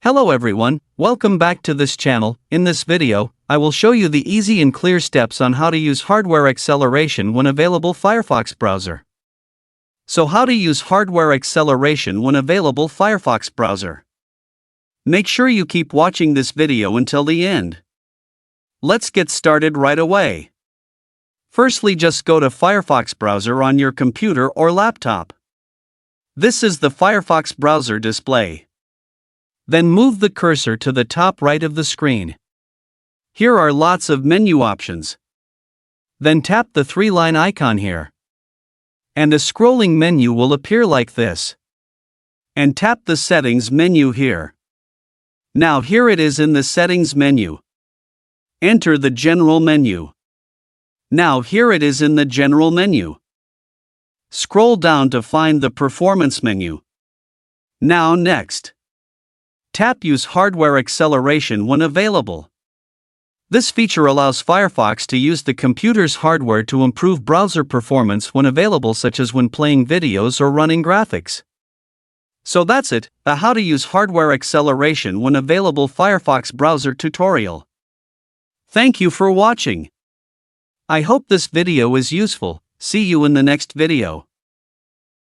Hello everyone, welcome back to this channel. In this video, I will show you the easy and clear steps on how to use hardware acceleration when available Firefox browser. So how to use hardware acceleration when available Firefox browser. Make sure you keep watching this video until the end. Let's get started right away. Firstly, just go to Firefox browser on your computer or laptop. This is the Firefox browser display. Then move the cursor to the top right of the screen. Here are lots of menu options. Then tap the three-line icon here. And a scrolling menu will appear like this. And tap the settings menu here. Now here it is in the settings menu. Enter the general menu. Now here it is in the general menu. Scroll down to find the performance menu. Now next. Tap Use Hardware Acceleration when available. This feature allows Firefox to use the computer's hardware to improve browser performance when available, such as when playing videos or running graphics. So that's it, the how to use hardware acceleration when available Firefox browser tutorial. Thank you for watching. I hope this video is useful. See you in the next video.